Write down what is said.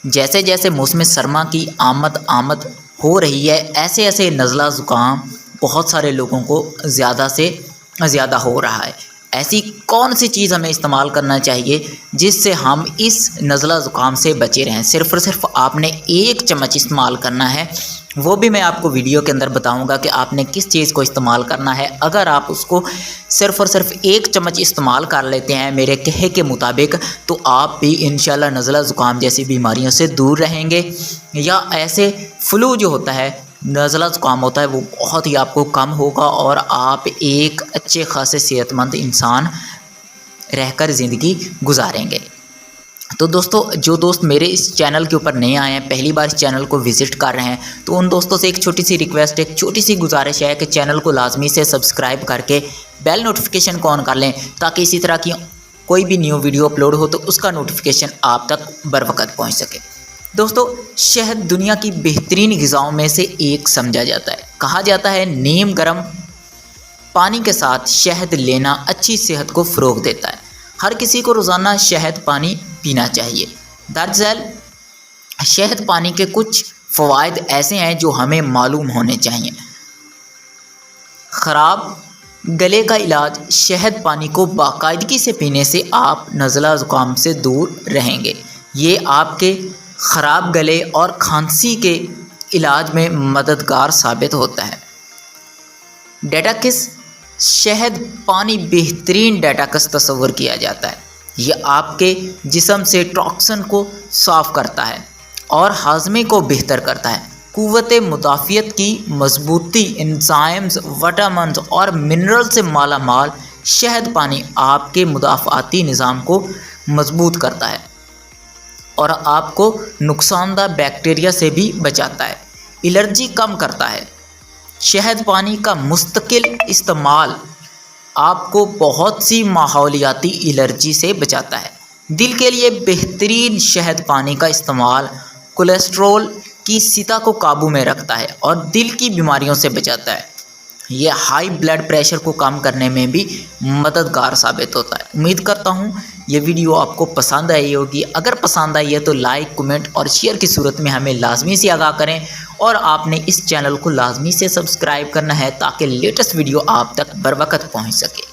جیسے جیسے موسم سرما کی آمد ہو رہی ہے ایسے ایسے نزلہ زکام بہت سارے لوگوں کو زیادہ سے زیادہ ہو رہا ہے۔ ایسی کون سی چیز ہمیں استعمال کرنا چاہیے جس سے ہم اس نزلہ زکام سے بچے رہیں؟ صرف اور صرف آپ نے 1 چمچ استعمال کرنا ہے، وہ بھی میں آپ کو ویڈیو کے اندر بتاؤں گا کہ آپ نے کس چیز کو استعمال کرنا ہے۔ اگر آپ اس کو صرف اور صرف 1 چمچ استعمال کر لیتے ہیں میرے کہے کے مطابق تو آپ بھی انشاءاللہ نزلہ زکام جیسی بیماریوں سے دور رہیں گے، یا ایسے فلو جو ہوتا ہے، نزلہ زکام ہوتا ہے، وہ بہت ہی آپ کو کم ہوگا اور آپ ایک اچھے خاصے صحت مند انسان رہ کر زندگی گزاریں گے۔ تو دوستو، جو دوست میرے اس چینل کے اوپر نئے آئے ہیں، پہلی بار اس چینل کو وزٹ کر رہے ہیں، تو ان دوستوں سے ایک چھوٹی سی ریکویسٹ، ایک چھوٹی سی گزارش ہے کہ چینل کو لازمی سے سبسکرائب کر کے بیل نوٹیفیکیشن کو آن کر لیں تاکہ اسی طرح کی کوئی بھی نیو ویڈیو اپلوڈ ہو تو اس کا نوٹیفیکیشن آپ تک بر وقت پہنچ سکے۔ دوستو، شہد دنیا کی بہترین غذاؤں میں سے ایک سمجھا جاتا ہے۔ کہا جاتا ہے نیم گرم پانی کے ساتھ شہد لینا اچھی صحت کو فروغ دیتا ہے۔ ہر کسی کو روزانہ شہد پانی پینا چاہیے۔ درج ذیل شہد پانی کے کچھ فوائد ایسے ہیں جو ہمیں معلوم ہونے چاہیے۔ خراب گلے کا علاج، شہد پانی کو باقاعدگی سے پینے سے آپ نزلہ زکام سے دور رہیں گے۔ یہ آپ کے خراب گلے اور کھانسی کے علاج میں مددگار ثابت ہوتا ہے۔ ڈیٹاکس، شہد پانی بہترین ڈیٹاکس تصور کیا جاتا ہے۔ یہ آپ کے جسم سے ٹاکسن کو صاف کرتا ہے اور ہاضمے کو بہتر کرتا ہے۔ قوت مدافعت کی مضبوطی، انزائمز، وٹامنز اور منرل سے مالا مال شہد پانی آپ کے مدافعاتی نظام کو مضبوط کرتا ہے اور آپ کو نقصان دہ بیکٹیریا سے بھی بچاتا ہے۔ الرجی کم کرتا ہے۔ شہد پانی کا مستقل استعمال آپ کو بہت سی ماحولیاتی الرجی سے بچاتا ہے۔ دل کے لیے بہترین، شہد پانی کا استعمال کولیسٹرول کی سطح کو قابو میں رکھتا ہے اور دل کی بیماریوں سے بچاتا ہے۔ یہ ہائی بلڈ پریشر کو کم کرنے میں بھی مددگار ثابت ہوتا ہے۔ امید کرتا ہوں یہ ویڈیو آپ کو پسند آئی ہوگی۔ اگر پسند آئی ہے تو لائک، کمنٹ اور شیئر کی صورت میں ہمیں لازمی سے آگاہ کریں، اور آپ نے اس چینل کو لازمی سے سبسکرائب کرنا ہے تاکہ لیٹسٹ ویڈیو آپ تک بر وقت پہنچ سکے۔